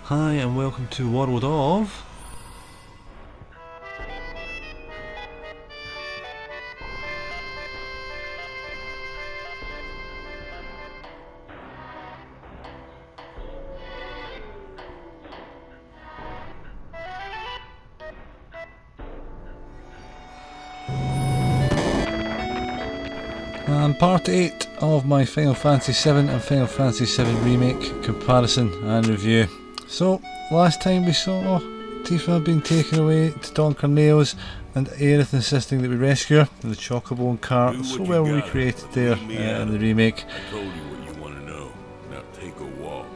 Hi and welcome to World of... And part 8 of my Final Fantasy VII and Final Fantasy VII Remake comparison and review. So, last time we saw Tifa being taken away to Don Corneo's and Aerith insisting that we rescue her in the chocobo and cart, so well recreated there in the remake. I told you what you want to know. Now take a walk.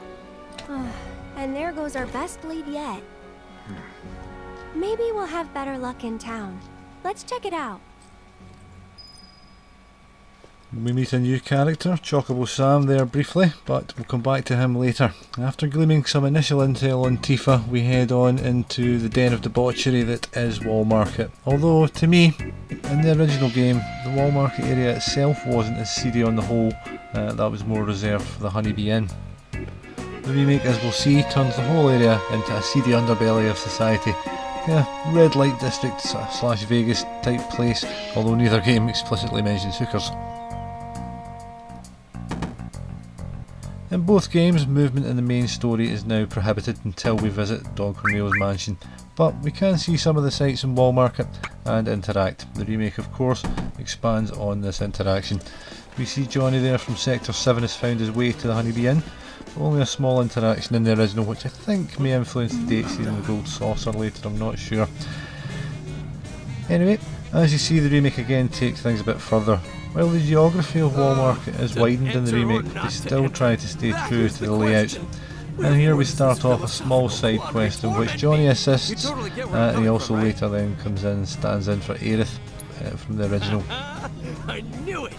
And there goes our best lead yet. Maybe we'll have better luck in town. Let's check it out. We meet a new character, Chocobo Sam, there briefly, but we'll come back to him later. After gleaming some initial intel on Tifa, we head on into the den of debauchery that is Wall Market. Although, to me, in the original game, the Wall Market area itself wasn't as seedy on the whole, that was more reserved for the Honeybee Inn. The remake, as we'll see, turns the whole area into a seedy underbelly of society. Yeah, red light district slash Vegas type place, although neither game explicitly mentions hookers. In both games, movement in the main story is now prohibited until we visit Don Corneo's mansion, but we can see some of the sights in Wall Market and interact. The remake, of course, expands on this interaction. We see Johnny there from Sector 7 has found his way to the Honeybee Inn. Only a small interaction in the original, which I think may influence the date seeing the gold saucer later, I'm not sure. Anyway, as you see, the remake again takes things a bit further. While the geography of Wall Market is widened in the remake, they still try to stay true to the layout. And here we start off a small side quest in which Johnny assists, and he also later then comes in and stands in for Aerith from the original. I knew it!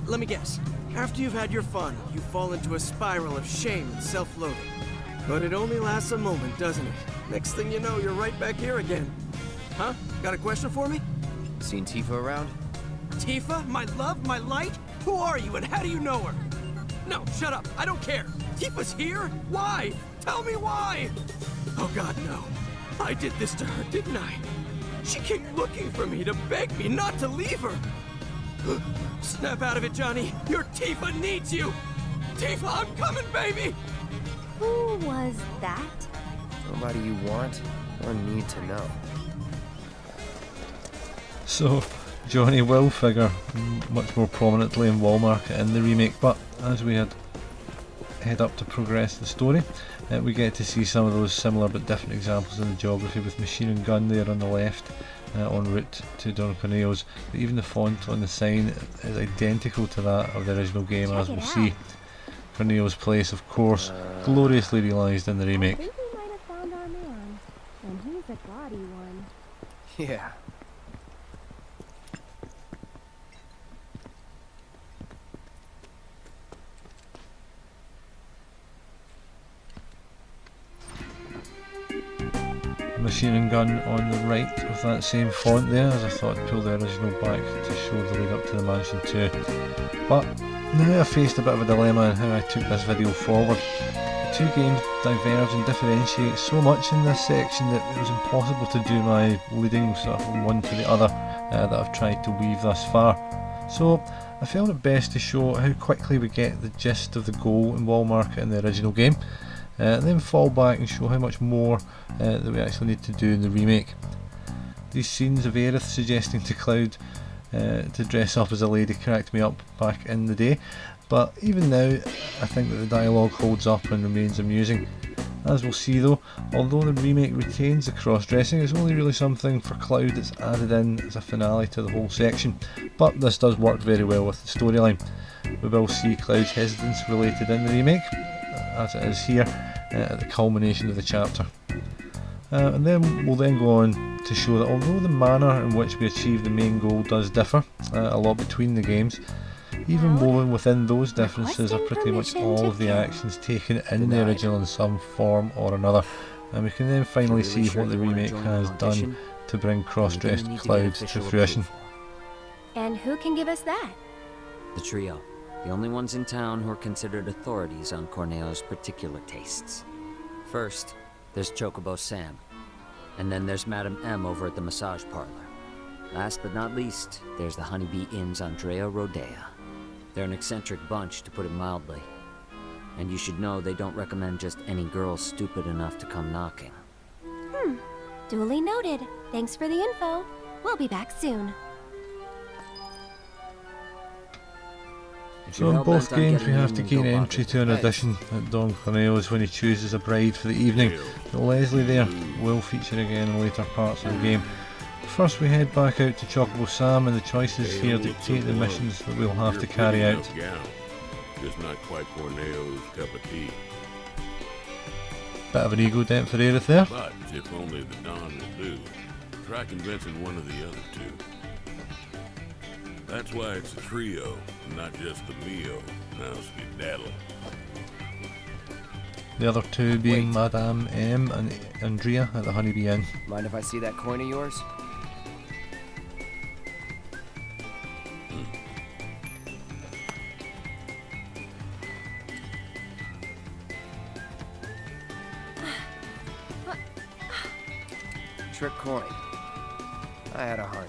Let me guess. After you've had your fun, you fall into a spiral of shame and self-loathing. But it only lasts a moment, doesn't it? Next thing you know, you're right back here again. Huh? Got a question for me? Seen Tifa around? Tifa? My love? My light? Who are you and how do you know her? No, shut up. I don't care. Tifa's here? Why? Tell me why! Oh God, no. I did this to her, didn't I? She came looking for me to beg me not to leave her. Snap out of it, Johnny. Your Tifa needs you. Tifa, I'm coming, baby! Who was that? Nobody you want or need to know. So, Johnny will figure much more prominently in Wall Market in the remake, but as we head up to progress the story, we get to see some of those similar but different examples in the geography, with Machine and Gun there on the left, en route to Don Corneo's. But even the font on the sign is identical to that of the original game, as we'll see. Corneo's place, of course, gloriously realised in the remake. I think we might have found our man, and he's a gaudy one. Yeah. Machine and Gun on the right with that same font there, as I thought I'd pull the original back to show the lead up to the mansion too. But now I faced a bit of a dilemma in how I took this video forward. The two games diverge and differentiate so much in this section that it was impossible to do my leading sort of from one to the other that I've tried to weave thus far. So I felt it best to show how quickly we get the gist of the goal in Wall Market in the original game, and then fall back and show how much more that we actually need to do in the remake. These scenes of Aerith suggesting to Cloud to dress up as a lady cracked me up back in the day, but even now I think that the dialogue holds up and remains amusing. As we'll see though, although the remake retains the cross-dressing, it's only really something for Cloud that's added in as a finale to the whole section, but this does work very well with the storyline. We will see Cloud's hesitance related in the remake, as it is here, at the culmination of the chapter. And then we'll then go on to show that although the manner in which we achieve the main goal does differ a lot between the games, even woven within those differences are pretty much all of the actions taken in the original in some form or another, and we can then finally see what the remake has done to bring cross-dressed Cloud to fruition. And who can give us that? The trio. The only ones in town who are considered authorities on Corneo's particular tastes. First, there's Chocobo Sam. And then there's Madame M over at the massage parlor. Last but not least, there's the Honeybee Inn's Andrea Rodea. They're an eccentric bunch, to put it mildly. And you should know they don't recommend just any girl stupid enough to come knocking. Duly noted. Thanks for the info. We'll be back soon. So in both games we have to gain entry to an audition at Don Corneo's when he chooses a bride for the evening. But Leslie there will feature again in later parts of the game. First we head back out to Chocobo Sam, and the choices here dictate the missions that we'll have to carry out. Just not quite Corneo's cup of tea. Bit of an ego dent for Aerith there. But if only the Don will do, try convincing one of the other two. That's why it's a trio, not just the Mio. Now skedaddle. The other two being Madame M and Andrea at the Honeybee Inn. Mind if I see that coin of yours? Trick coin. I had a hunch.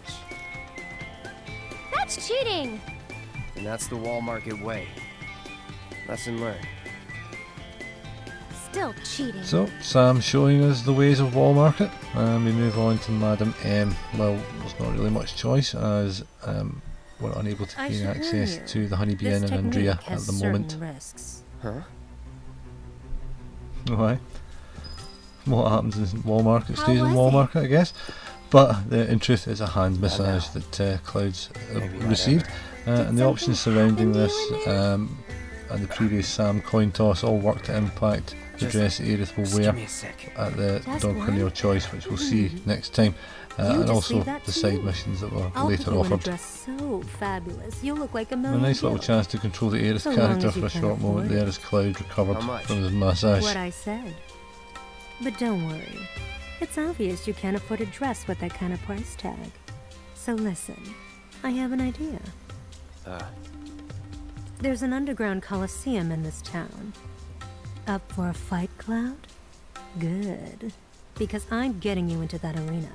That's cheating! And that's the wall market way. Lesson learned. Still cheating. So, Sam showing us the ways of Wall Market, and we move on to Madame M. Well, there's not really much choice, as we're unable to gain access to the Honeybee Inn and Andrea at the moment. Huh? Why? What happens in Wall Market stays in Wall Market, I guess. But in truth, it's a hand massage that Cloud's received, and the options surrounding this and the previous Sam coin toss all work to impact the dress Aerith will wear at the Don Corneo choice, which we'll see next time, and also the side missions that were later offered. So fabulous. You look like a A nice little chance to control the Aerith character for a short moment there as Cloud recovered from his massage. What I said. But don't worry. It's obvious you can't afford a dress with that kind of price tag. So listen, I have an idea. There's an underground coliseum in this town. Up for a fight, Cloud? Good. Because I'm getting you into that arena.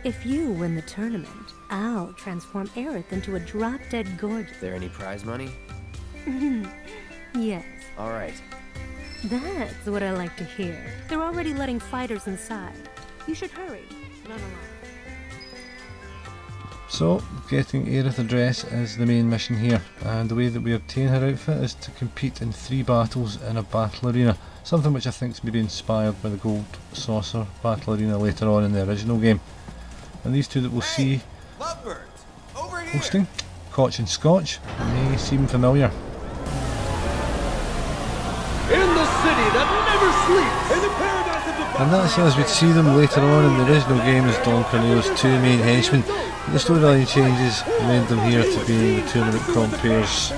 If you win the tournament, I'll transform Aerith into a drop-dead gorgeous... There any prize money? Yes. Alright. That's what I like to hear. They're already letting fighters inside. You should hurry. Run along. So, getting Aerith a dress is the main mission here, and the way that we obtain her outfit is to compete in 3 battles in a battle arena, something which I think is maybe inspired by the Gold Saucer battle arena later on in the original game. And these two that we'll see hosting, Koch and Scotch, may seem familiar. In the city that never sleeps, in the paradise of the... And that's as we'd see them later on in the original game as Don Corneo's 2 main henchmen. The storyline changes led them here to being the tournament compeers.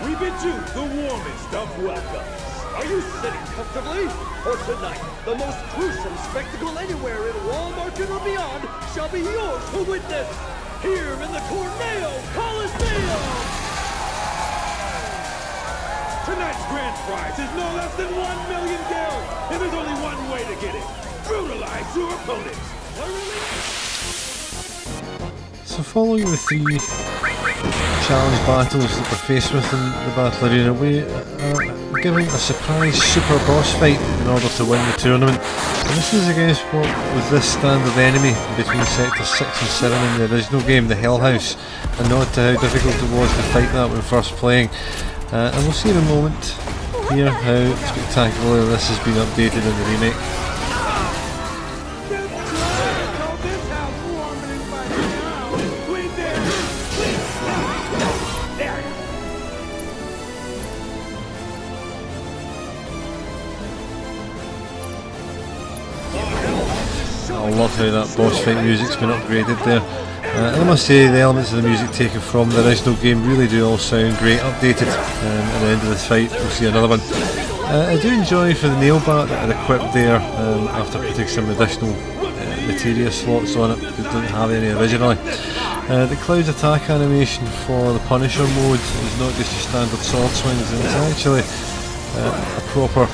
We bid you the warmest of welcomes. Are you sitting comfortably? For tonight, the most gruesome spectacle anywhere in Wall Market or beyond shall be yours to witness, here in the Corneo Coliseum! Tonight's grand prize is no less than 1 million gil, and there's only one way to get it. Brutalize your opponents. So following the 3 challenge battles that we're faced with in the battle arena, we are given a surprise super boss fight in order to win the tournament. And this is against what was this standard enemy between sectors 6 and 7 in the original game, the Hell House, a nod to how difficult it was to fight that when first playing. And we'll see in a moment here how spectacularly this has been updated in the remake. I love how that boss fight music's been upgraded there. I must say the elements of the music taken from the original game really do all sound great updated. At the end of this fight we'll see another one. I do enjoy for the nail bat that are equipped there after putting some additional materia slots on it that didn't have any originally. The Cloud's attack animation for the Punisher mode is not just your standard sword swings, it's actually a proper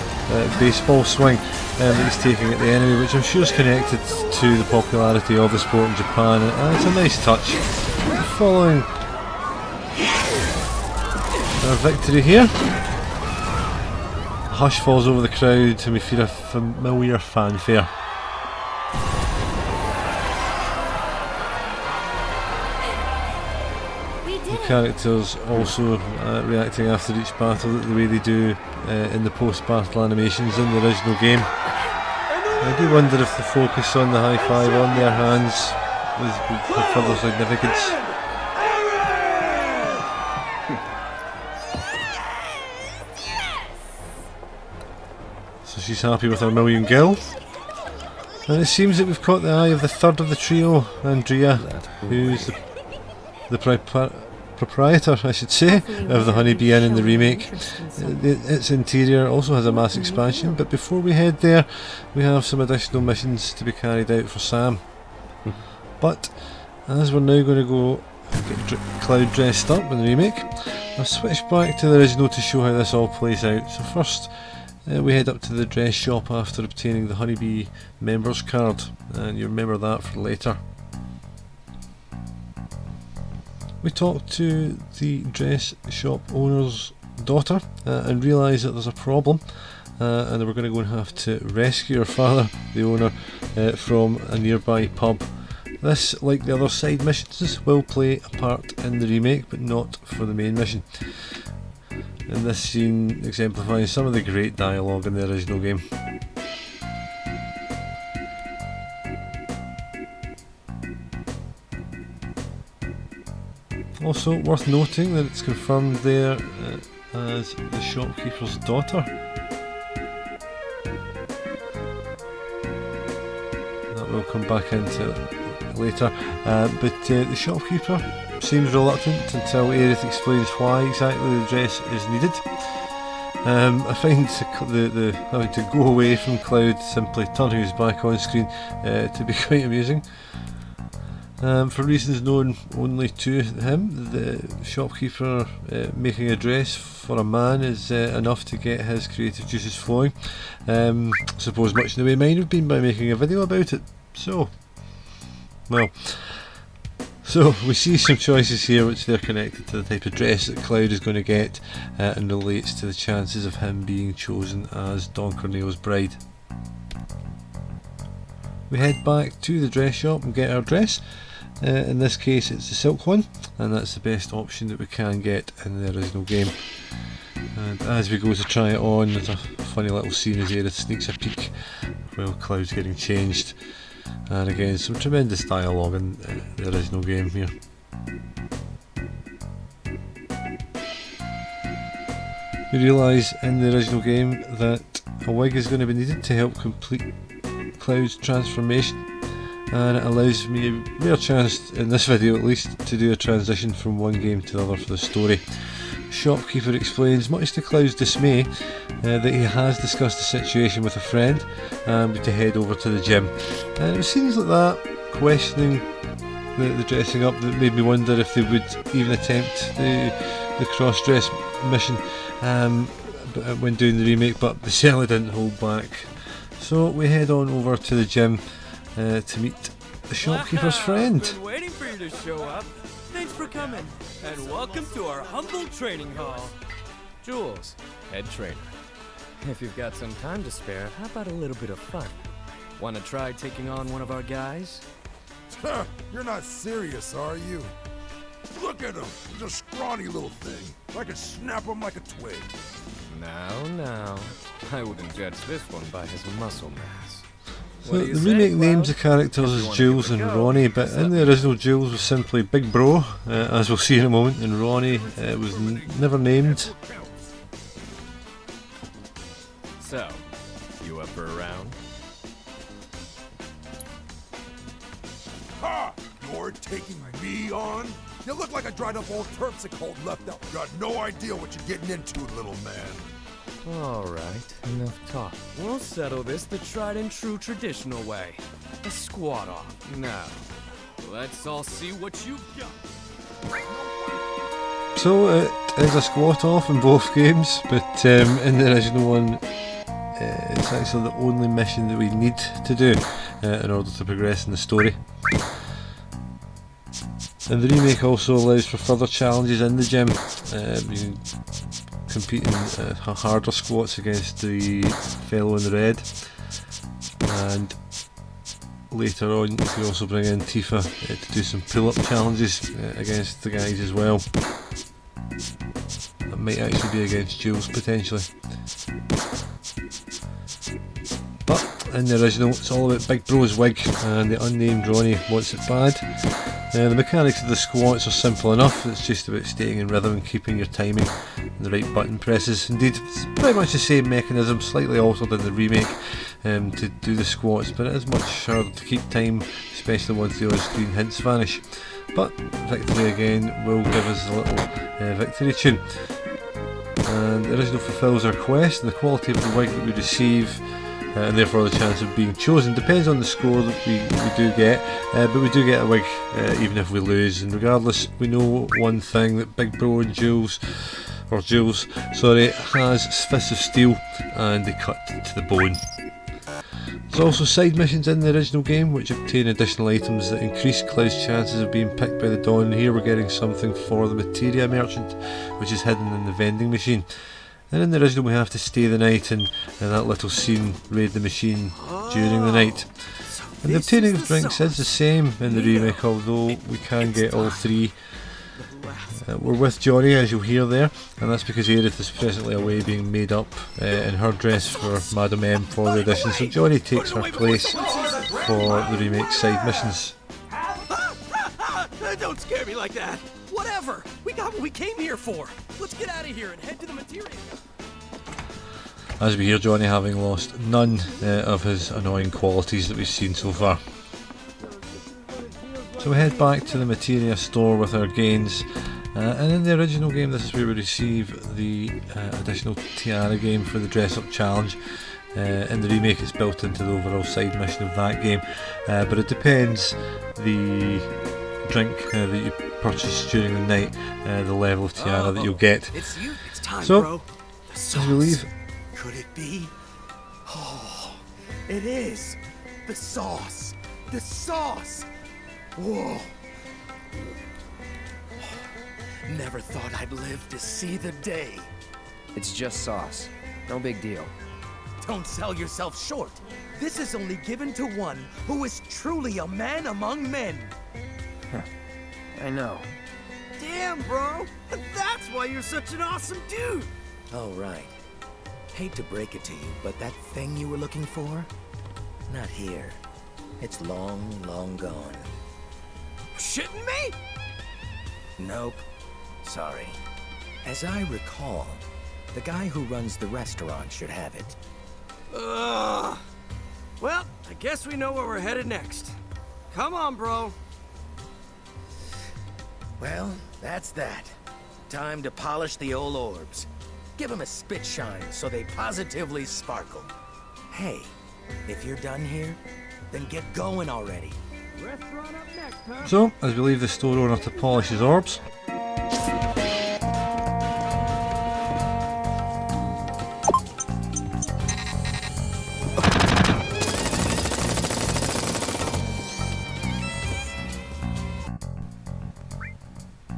baseball swing that he's taking at the enemy, which I'm sure is connected to the popularity of the sport in Japan, and it's a nice touch. Following our victory here, a hush falls over the crowd and we feel a familiar fanfare. The characters also reacting after each battle the way they do in the post-battle animations in the original game. I do wonder if the focus on the high five on their hands would have further significance. So she's happy with her million gil. And it seems that we've caught the eye of the third of the trio, Andrea, who's the proprietor, I should say, of the Honeybee Inn in the remake. Its interior also has a mass expansion, but before we head there, we have some additional missions to be carried out for Sam. But as we're now going to go get Cloud dressed up in the remake, I've switched back to the original to show how this all plays out. So first, we head up to the dress shop after obtaining the Honeybee members card, and you remember that for later. We talk to the dress shop owner's daughter and realise that there's a problem, and we're going to go and have to rescue her father, the owner, from a nearby pub. This, like the other side missions, will play a part in the remake, but not for the main mission. And this scene exemplifies some of the great dialogue in the original game. Also worth noting that it's confirmed there as the shopkeeper's daughter. That will come back into later, but the shopkeeper seems reluctant until Aerith explains why exactly the dress is needed. I find the having to go away from Cloud, simply turning his back on screen, to be quite amusing. For reasons known only to him, the shopkeeper making a dress for a man is enough to get his creative juices flowing. I suppose much in the way mine have been by making a video about it. So we see some choices here which they're connected to the type of dress that Cloud is going to get, and relates to the chances of him being chosen as Don Corneo's bride. We head back to the dress shop and get our dress. In this case it's the silk one, and that's the best option that we can get in the original game. And as we go to try it on, there's a funny little scene as Aerith sneaks a peek while Cloud's getting changed. And again, some tremendous dialogue in the original game here. We realise in the original game that a wig is going to be needed to help complete Cloud's transformation, and it allows me a rare chance, in this video at least, to do a transition from one game to the other for the story. The shopkeeper explains, much to Cloud's dismay, that he has discussed the situation with a friend and to head over to the gym. And it seems like that, questioning the dressing up, that made me wonder if they would even attempt the cross-dress mission when doing the remake, but they certainly didn't hold back. So we head on over to the gym to meet the shopkeeper's friend. Been waiting for you to show up. Thanks for coming, and welcome to our humble training hall. Jules, head trainer. If you've got some time to spare, how about a little bit of fun? Want to try taking on one of our guys? You're not serious, are you? Look at him. He's a scrawny little thing. I could snap him like a twig. Now. I wouldn't judge this one by his muscle mass. So the remake names the characters as Jules and Ronnie, but in the original Jules was simply Big Bro, as we'll see in a moment, and Ronnie was never named. So, you up for a round? Ha! You're taking me on? You look like a dried up old terpsichore left out. Got no idea what you're getting into, little man. Alright, enough talk. We'll settle this the tried and true traditional way. A squat off. Now, let's all see what you've got. So it is a squat off in both games, but in the original one it's actually the only mission that we need to do in order to progress in the story. And the remake also allows for further challenges in the gym. You can compete in harder squats against the fellow in red, and later on you can also bring in Tifa to do some pull-up challenges against the guys as well. That might actually be against Jules potentially. But in the original it's all about Big Bro's wig, and the unnamed Ronnie wants it bad. The mechanics of the squats are simple enough. It's just about staying in rhythm and keeping your timing and the right button presses. Indeed, it's pretty much the same mechanism, slightly altered in the remake to do the squats, but it is much harder to keep time, especially once the on-screen hints vanish. But victory again will give us a little victory tune. And the original fulfills our quest, and the quality of the wig that we receive and therefore the chance of being chosen depends on the score that we do get, but we do get a wig even if we lose. And regardless, we know one thing, that Big Bro and Jules has fists of steel, and they cut to the bone. There's also side missions in the original game which obtain additional items that increase Cloud's chances of being picked by the Dawn. Here we're getting something for the materia merchant, which is hidden in the vending machine. And in the original we have to stay the night, and in that little scene, raid the machine during the night. And the obtaining of drinks is the same in the remake, although we can get all three. We're with Johnny, as you'll hear there, and that's because Aerith is presently away being made up in her dress for Madam M for the audition, so Johnny takes her place for the remake side missions. Don't scare me like that. Whatever. We got what we came here for. Let's get out of here and head to the materia. As we hear Johnny having lost none of his annoying qualities that we've seen so far. So we head back to the materia store with our gains, and in the original game this is where we receive the additional tiara game for the dress up challenge. In the remake it's built into the overall side mission of that game, but it depends the drink that you purchase during the night, the level of tiara that you'll get. It's you. It's time, so, bro. as we leave, Could it be? Oh, it is. The sauce. The sauce. Whoa. Never thought I'd live to see the day. It's just sauce. No big deal. Don't sell yourself short. This is only given to one who is truly a man among men. I know. Damn, bro. That's why you're such an awesome dude. Oh, right. Hate to break it to you, but that thing you were looking for? Not here. It's long, long gone. Shitting me? Nope. Sorry. As I recall, the guy who runs the restaurant should have it. Ugh. Well, I guess we know where we're headed next. Come on, bro. Well, that's that. Time to polish the old orbs. Give them a spit shine so they positively sparkle. Hey, if you're done here, then get going already. Restaurant up next, huh? so as we leave the store owner to polish his orbs,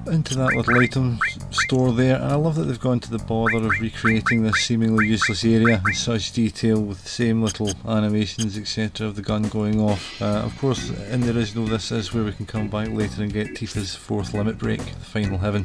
into that little item store there, and I love that they've gone to the bother of recreating this seemingly useless area in such detail with the same little animations etc of the gun going off. Of course in the original this is where we can come back later and get Tifa's fourth limit break, the final heaven.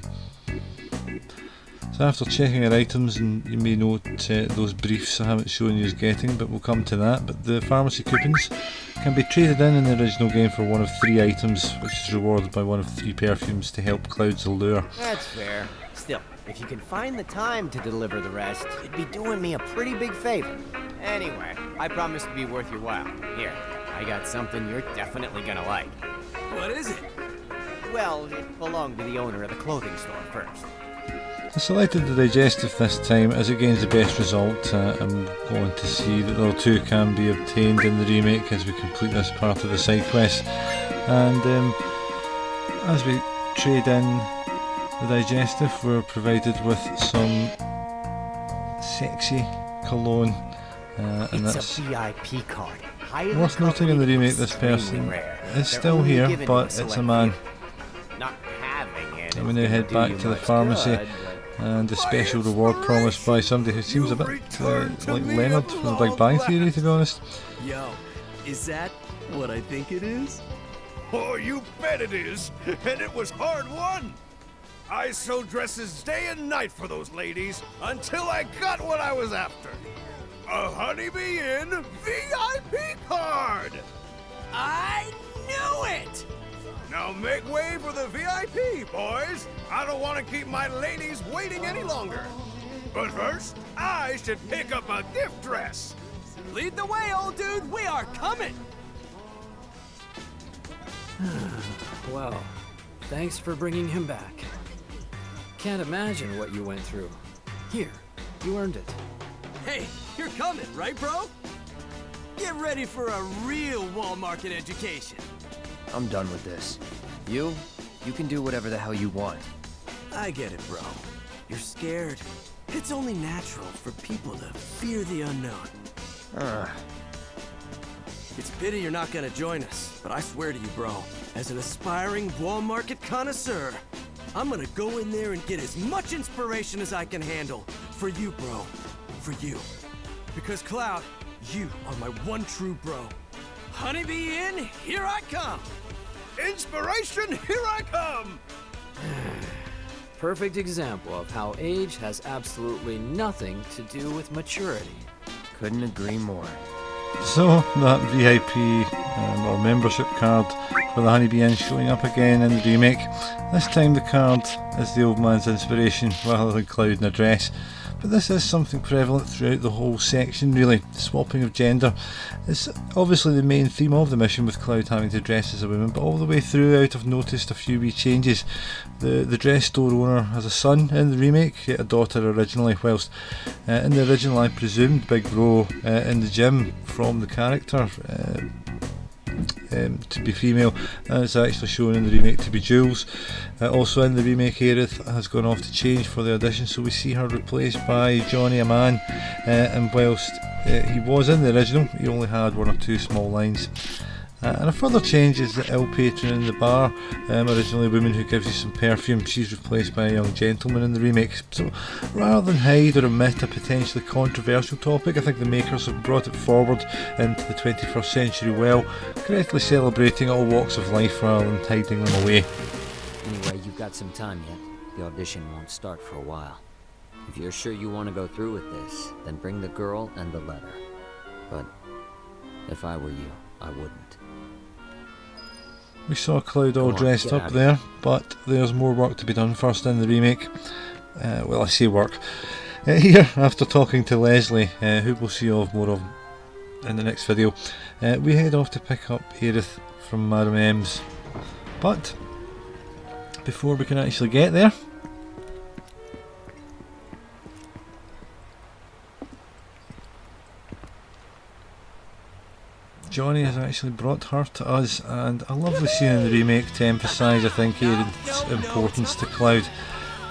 So after checking our items, and you may note those briefs I haven't shown you as getting, but we'll come to that, but the pharmacy coupons can be traded in the original game for one of 3 items, which is rewarded by one of 3 perfumes to help Cloud's allure. That's fair. Still, if you can find the time to deliver the rest, you'd be doing me a pretty big favor. Anyway, I promise to be worth your while. Here, I got something you're definitely gonna like. What is it? Well, it belonged to the owner of the clothing store first. I selected the digestive this time as it gains the best result. I'm going to see that the 2 can be obtained in the remake as we complete this part of the side quest. And as we trade in the digestive, we're provided with some sexy cologne And It's that's a VIP card. Highly worth noting in the coveted, remake. This extremely person rare. is They're still only here, given to but a it's a select man. few. Not having it And we is now gonna head do back you to the much pharmacy, good, and a special reward promised by somebody who seems a bit like Leonard from The Big Bang Theory, to be honest. Yo, is that what I think it is? Oh, you bet it is. And it was hard won. I sewed dresses day and night for those ladies until I got what I was after. A Honeybee Inn VIP card! I knew it! Now make way for the VIP, boys. I don't want to keep my ladies waiting any longer. But first, I should pick up a gift dress. Lead the way, old dude. We are coming. Well, thanks for bringing him back. Can't imagine what you went through. Here, you earned it. Hey, you're coming, right, bro? Get ready for a real wall market education. I'm done with this. You can do whatever the hell you want. I get it, bro. You're scared. It's only natural for people to fear the unknown. It's a pity you're not gonna join us, but I swear to you, bro, as an aspiring wall market connoisseur, I'm gonna go in there and get as much inspiration as I can handle. For you, bro. For you. Because, Cloud, you are my one true bro. Honeybee Inn, here I come! Inspiration, here I come! Perfect example of how age has absolutely nothing to do with maturity. Couldn't agree more. So, that VIP or membership card for the Honeybee Inn showing up again in the remake. This time the card is the old man's inspiration rather than Cloud in a dress. But this is something prevalent throughout the whole section, really. The swapping of gender is obviously the main theme of the mission, with Cloud having to dress as a woman, but all the way throughout I've noticed a few wee changes. The dress store owner has a son in the remake, yet a daughter originally, whilst in the original I presumed Big Bro in the gym from the character to be female, and it's actually shown in the remake to be Jules. Also in the remake, Aerith has gone off to change for the audition, so we see her replaced by Johnny, a man, and whilst he was in the original, he only had one or two small lines. And a further change is the ill patron in the bar, originally a woman who gives you some perfume. She's replaced by a young gentleman in the remake. So rather than hide or omit a potentially controversial topic, I think the makers have brought it forward into the 21st century well, correctly celebrating all walks of life rather than hiding them away. Anyway, you've got some time yet. The audition won't start for a while. If you're sure you want to go through with this, then bring the girl and the letter. But if I were you, I wouldn't. We saw Cloud all dressed up there, but there's more work to be done first in the remake. Well, I say work. Here, after talking to Leslie, who we'll see more of in the next video, we head off to pick up Aerith from Madam M's. But before we can actually get there, Johnny has actually brought her to us, and a lovely scene in the remake to emphasise, I think, Aerith's importance to Cloud.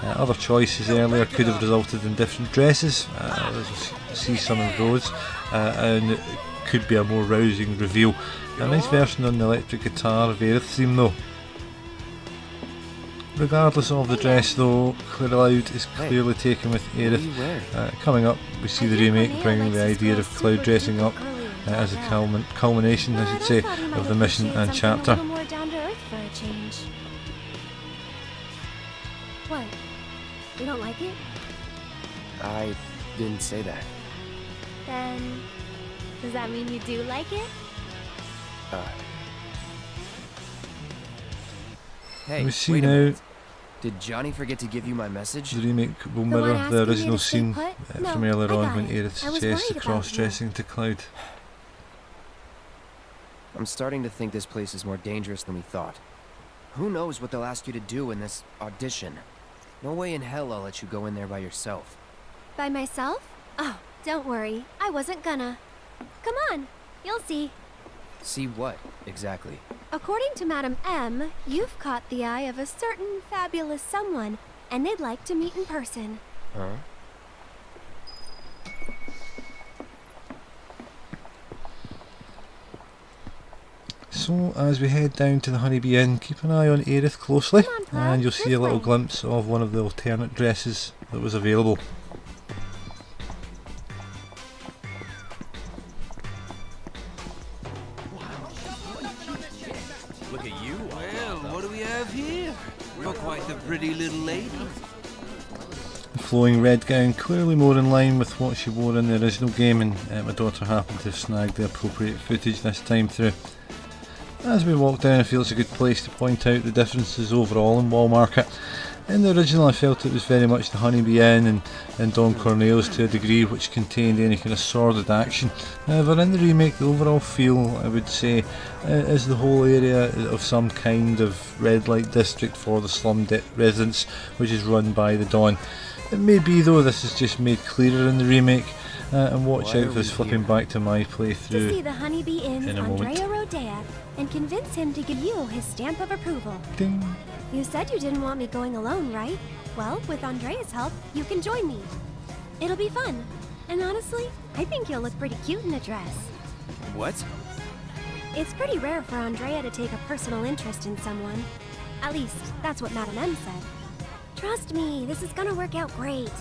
Other choices earlier could have resulted in different dresses, as we'll see some of those, and it could be a more rousing reveal. A nice version on the electric guitar of Aerith's theme though. Regardless of the dress though, Cloud is clearly taken with Aerith. Coming up, we see the remake bringing the idea of Cloud dressing up as a culmination, I should say, of the mission and chapter. A little more down to earth for a change. What? You don't like it? I didn't say that. Then, does that mean you do like it? Hey, we see wait a now minute. Did Johnny forget to give you my message? the remake will The one mirror the asking you original to stay scene put? from No, earlier I on got when it. Aerith I was suggests the worried about you. cross-dressing to Cloud. I'm starting to think this place is more dangerous than we thought. Who knows what they'll ask you to do in this audition? No way in hell I'll let you go in there by yourself. By myself? Oh, don't worry. I wasn't gonna. Come on, you'll see. See what, exactly? According to Madam M, you've caught the eye of a certain fabulous someone, and they'd like to meet in person. Huh? So as we head down to the Honeybee Inn, keep an eye on Aerith closely, and you'll see a little glimpse of one of the alternate dresses that was available. Look at you. Well, what do we have here? You're quite the pretty little lady. The flowing red gown, clearly more in line with what she wore in the original game, and my daughter happened to have snagged the appropriate footage this time through. As we walk down, I feel it's a good place to point out the differences overall in Wallmarket. In the original I felt it was very much the Honeybee Inn and Don Corneo's to a degree, which contained any kind of sordid action. However, in the remake the overall feel, I would say, is the whole area of some kind of red light district for the slum residents, which is run by the Don. It may be though this is just made clearer in the remake, and watch out for this flipping back to my playthrough To see the Honeybee Inn's in a moment. Andrea Rodea and convince him to give you his stamp of approval. Ding. You said you didn't want me going alone, right? Well, with Andrea's help, you can join me. It'll be fun. And honestly, I think you'll look pretty cute in a dress. What? It's pretty rare for Andrea to take a personal interest in someone. At least, that's what Madame M said. Trust me, this is gonna work out great.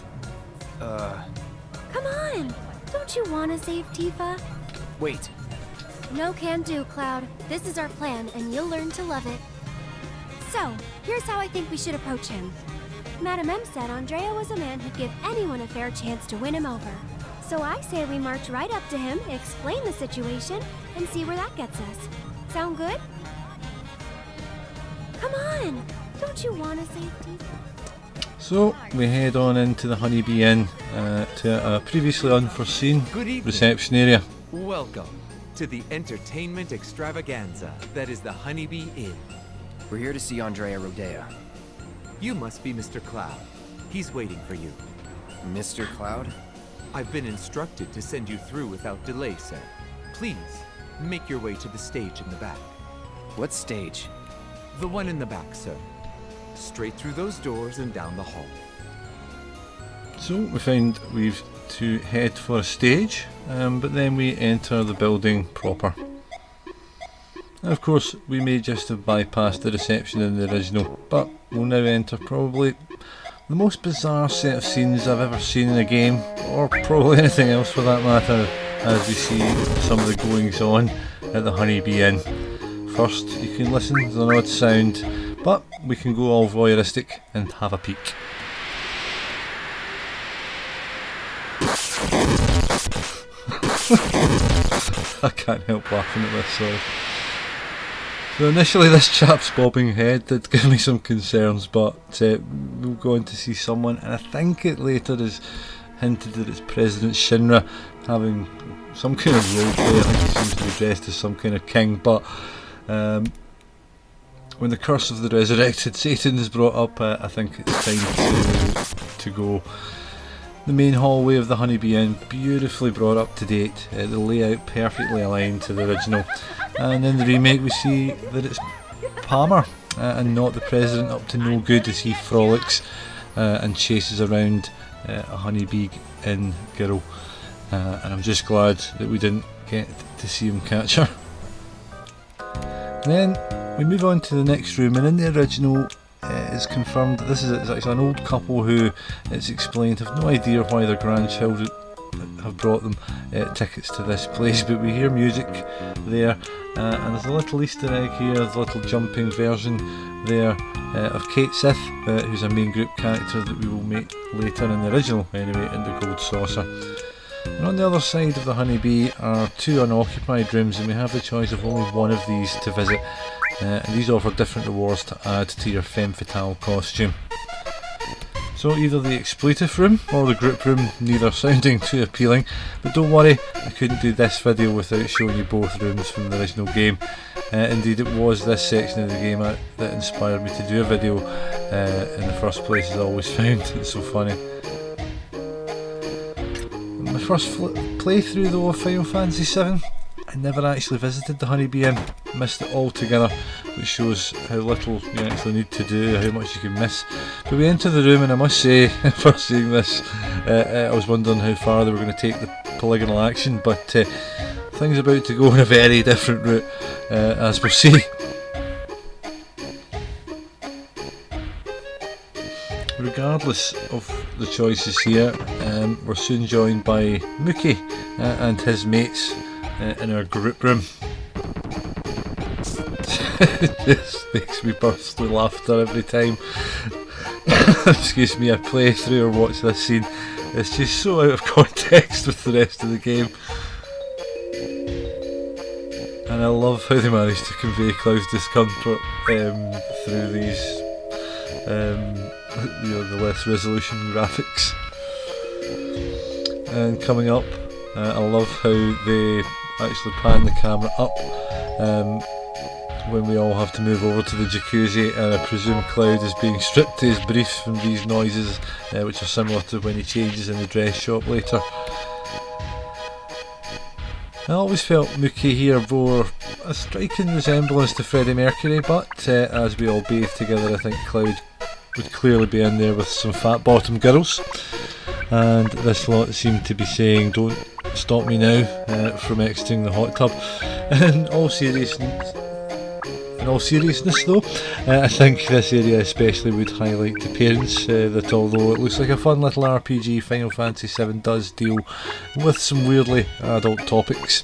Come on! Don't you want to save Tifa? Wait. No can do, Cloud. This is our plan, and you'll learn to love it. So, here's how I think we should approach him. Madame M said Andrea was a man who'd give anyone a fair chance to win him over. So I say we march right up to him, explain the situation, and see where that gets us. Sound good? Come on! Don't you want to save Tifa? So we head on into the Honeybee Inn to a previously unforeseen Good evening. reception area. Welcome to the entertainment extravaganza that is the Honeybee Inn. We're here to see Andrea Rodea. You must be Mr. Cloud. He's waiting for you. Mr. Cloud? I've been instructed to send you through without delay, sir. Please, make your way to the stage in the back. What stage? The one in the back, sir. Straight through those doors and down the hall. So we find we've to head for a stage, but then we enter the building proper. Of course, we may just have bypassed the reception in the original, but we'll now enter probably the most bizarre set of scenes I've ever seen in a game, or probably anything else for that matter, as we see some of the goings on at the Honeybee Inn. First, you can listen to an odd sound, but we can go all voyeuristic and have a peek. I can't help laughing at this, sorry. So initially this chap's bobbing head did give me some concerns, but we'll go on to see someone, and I think it later is hinted that it's President Shinra having some kind of role play. I think he seems to be dressed as some kind of king, but when the curse of the resurrected Satan is brought up, I think it's time to go. The main hallway of the Honeybee Inn, beautifully brought up to date, the layout perfectly aligned to the original, and in the remake we see that it's Palmer and not the President up to no good as he frolics and chases around a Honeybee Inn girl, and I'm just glad that we didn't get to see him catch her. Then we move on to the next room, and in the original it's confirmed that this is actually an old couple who, it's explained, have no idea why their grandchildren have brought them tickets to this place, but we hear music there, and there's a little Easter egg here, there's a little jumping version there of Kate Sith, who's a main group character that we will meet later in the original anyway, in the Gold Saucer. And on the other side of the Honeybee are two unoccupied rooms, and we have the choice of only one of these to visit, and these offer different rewards to add to your femme fatale costume. So either the expletive room or the group room, neither sounding too appealing, but don't worry, I couldn't do this video without showing you both rooms from the original game. Indeed, it was this section of the game that inspired me to do a video in the first place, as I always found. It's so funny. My first playthrough though of Final Fantasy VII, I never actually visited the Honeybee Inn, missed it altogether, which shows how little you actually need to do, how much you can miss. But we enter the room, and I must say, first seeing this, I was wondering how far they were going to take the polygonal action, but things are about to go in a very different route. as we'll see. Regardless of the choices here, we're soon joined by Mookie and his mates in our group room. It just makes me burst with laughter every time excuse me, I play through or watch this scene. It's just so out of context with the rest of the game. And I love how they managed to convey Cloud's discomfort through these the less resolution graphics. And coming up, I love how they actually pan the camera up when we all have to move over to the jacuzzi, and I presume Cloud is being stripped to his briefs from these noises, which are similar to when he changes in the dress shop later. I always felt Mookie here bore a striking resemblance to Freddie Mercury, but as we all bathe together, I think Cloud would clearly be in there with some fat bottom girls, and this lot seemed to be saying, "Don't stop me now," from exiting the hot tub. In all seriousness though, I think this area especially would highlight to parents that although it looks like a fun little RPG, Final Fantasy VII does deal with some weirdly adult topics.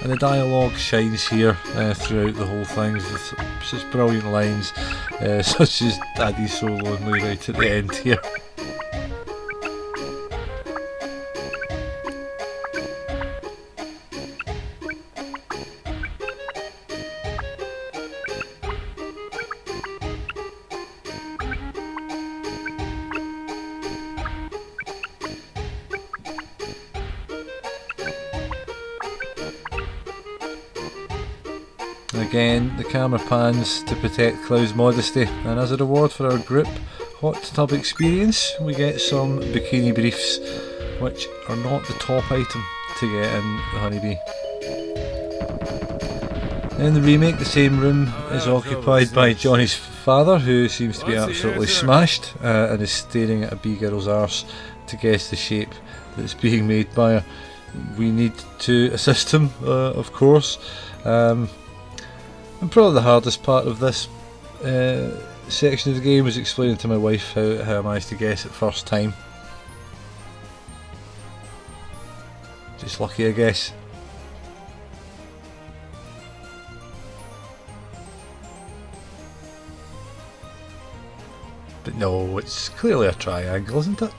And the dialogue shines here throughout the whole thing with such brilliant lines, such as "Daddy's so lonely" right at the end here. Again, the camera pans to protect Cloud's modesty, and as a reward for our group hot tub experience, we get some bikini briefs, which are not the top item to get in the Honeybee. In the remake, the same room is occupied by Johnny's father, who seems to be absolutely smashed and is staring at a B-girl's arse to guess the shape that's being made by her. We need to assist him, of course. And probably the hardest part of this section of the game was explaining to my wife how I managed to guess it first time. Just lucky, I guess. But no, it's clearly a triangle, isn't it?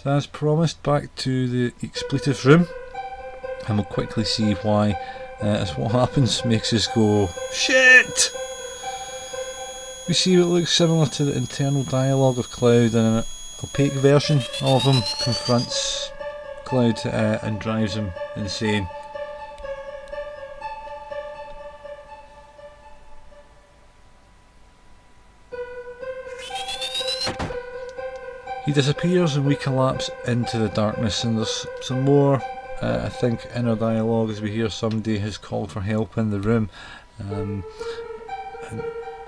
So as promised, back to the expletive room, and we'll quickly see why, as what happens makes us go shit. We see what looks similar to the internal dialogue of Cloud, and an opaque version of him confronts Cloud and drives him insane. He disappears and we collapse into the darkness, and there's some more, I think, inner dialogue as we hear somebody has called for help in the room, and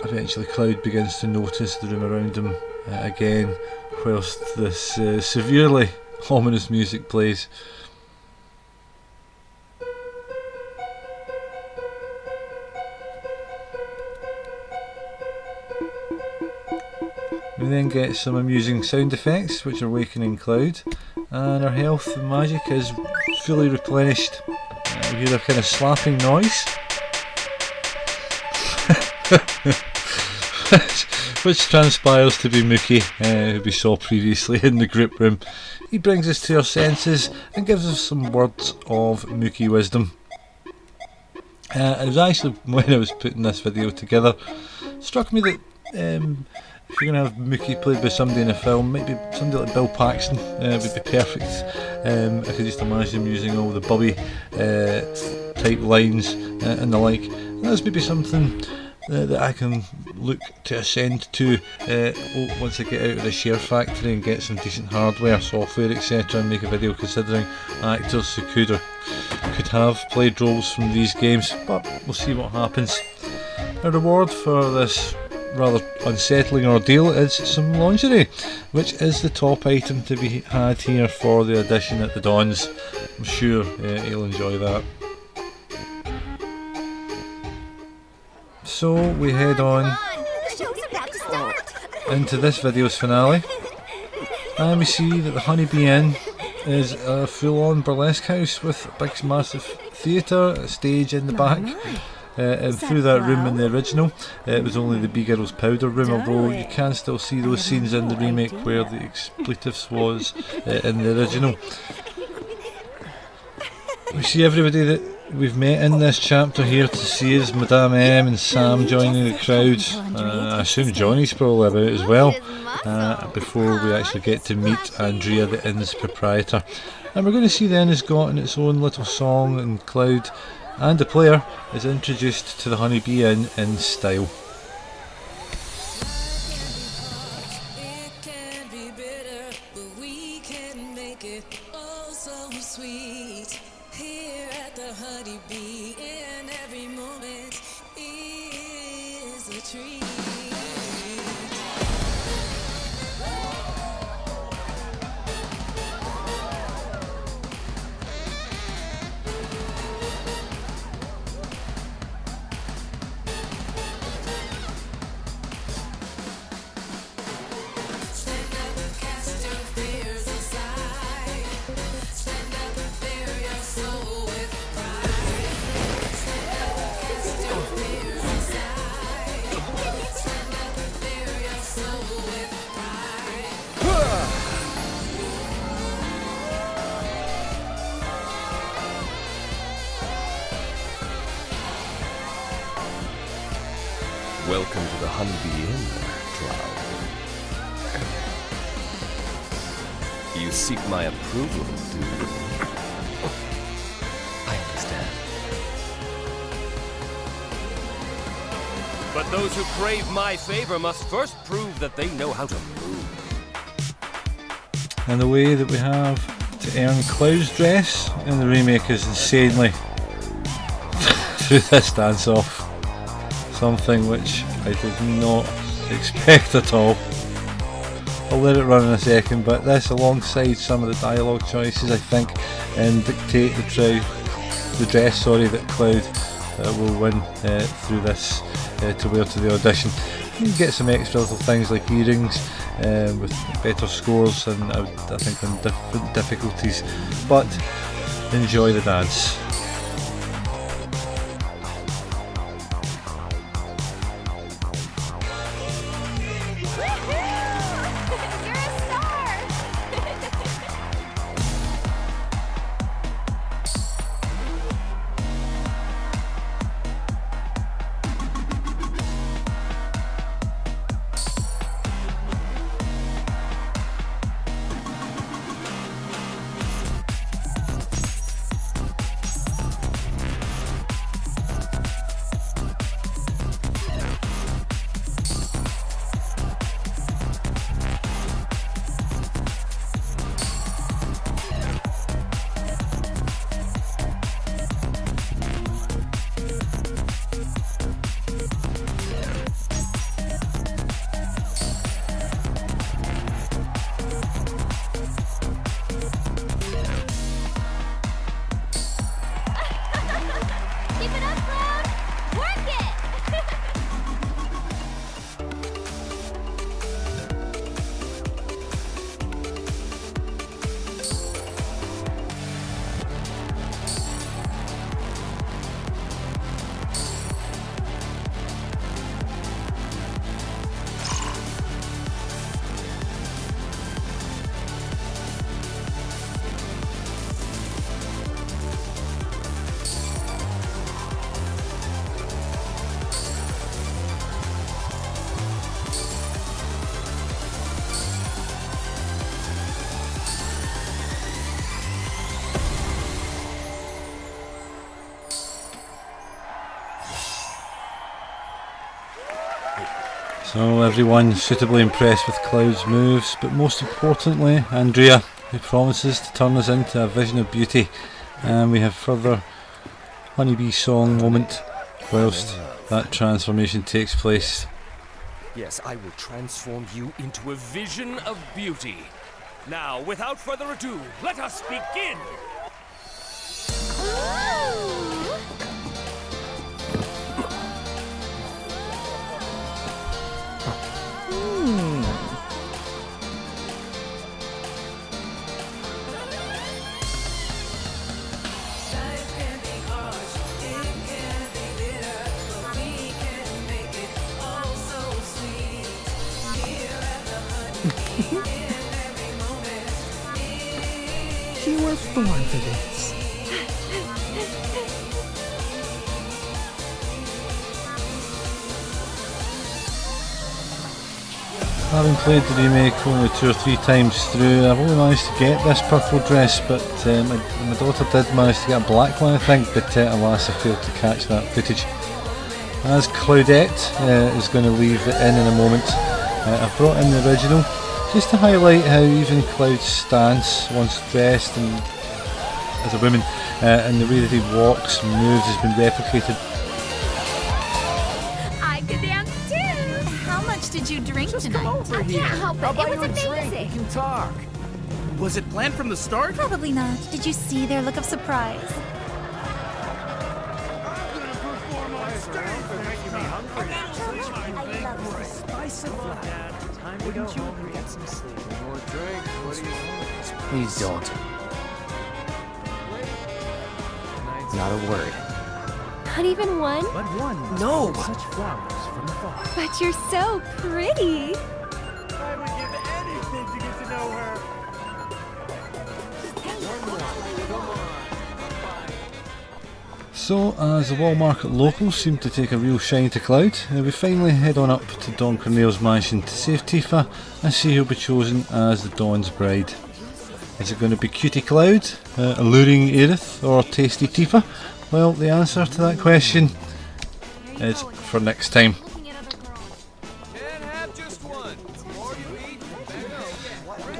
eventually Cloud begins to notice the room around him again, whilst this severely ominous music plays. We then get some amusing sound effects which are awakening Cloud, and our health and magic is fully replenished. We hear a kind of slapping noise which transpires to be Mookie, who we saw previously in the group room. He brings us to our senses and gives us some words of Mookie wisdom. It was actually, when I was putting this video together, it struck me that if you're going to have Mookie played by somebody in a film, maybe somebody like Bill Paxton would be perfect. I could just imagine him using all the Bubby type lines and the like. And that's maybe something that I can look to ascend to once I get out of the share factory and get some decent hardware, software, etc., and make a video considering actors who could have played roles from these games, but we'll see what happens. A reward for this rather unsettling ordeal is some lingerie, which is the top item to be had here for the audition at the Dons. I'm sure he'll enjoy that. So we head on The show's about to start! into this video's finale, and we see that the Honeybee Inn is a full-on burlesque house with a big massive theatre, a stage in the back. And through that room in the original, it was only the B-Girls powder room, although you can still see those scenes in the remake where the expletives was in the original. We see everybody that we've met in this chapter here to see is Madame M and Sam joining the crowd. I assume Johnny's probably about as well, before we actually get to meet Andrea, the inn's proprietor. And we're going to see the inn has gotten its own little song, and Cloud and the player is introduced to the Honeybee Inn in style. Welcome to the Honeybee Inn, Cloud. You seek my approval, do you? I understand. But those who crave my favor must first prove that they know how to move. And the way that we have to earn Cloud's dress in the remake is insanely through this dance-off. Something which I did not expect at all. I'll let it run in a second, but this, alongside some of the dialogue choices, I think, dictate the dress that Cloud will win through this to wear to the audition. You can get some extra little things like earrings with better scores and I think on different difficulties, but enjoy the dance. So everyone suitably impressed with Cloud's moves, but most importantly Andrea, who promises to turn us into a vision of beauty. And we have further Honeybee song moment whilst that transformation takes place. Yes, I will transform you into a vision of beauty. Now, without further ado, let us begin! You were born for this. Having played the remake only 2 or 3 times through, I've only managed to get this purple dress, but my daughter did manage to get a black one I think, but alas I failed to catch that footage. As Claudette is going to leave the inn in a moment, I've brought in the original just to highlight how even Cloud's stance, once dressed and as a woman, and the way that he walks and moves has been replicated. I could dance too! How much did you drink tonight? Over I here. can't help it. How about It you was a drink? amazing. We can talk. Was it planned from the start? Probably not. Did you see their look of surprise? Please don't. Not a word. Not even one? But one. No! Such flowers from afar. But you're so pretty. I would give anything to get to know her. So, as the Wall Market locals seem to take a real shine to Cloud, we finally head on up to Don Corneo's mansion to save Tifa and see who'll be chosen as the Dawn's bride. Is it going to be Cutie Cloud, alluring Aerith, or tasty Tifa? Well, the answer to that question is for next time.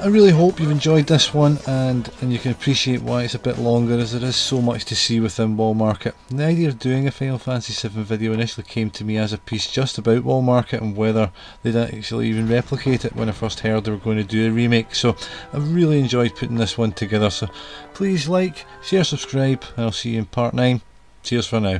I really hope you've enjoyed this one and you can appreciate why it's a bit longer, as there is so much to see within Wall Market. The idea of doing a Final Fantasy VII video initially came to me as a piece just about Wall Market and whether they'd actually even replicate it when I first heard they were going to do a remake. So I've really enjoyed putting this one together, so please like, share, subscribe, and I'll see you in part 9. Cheers for now.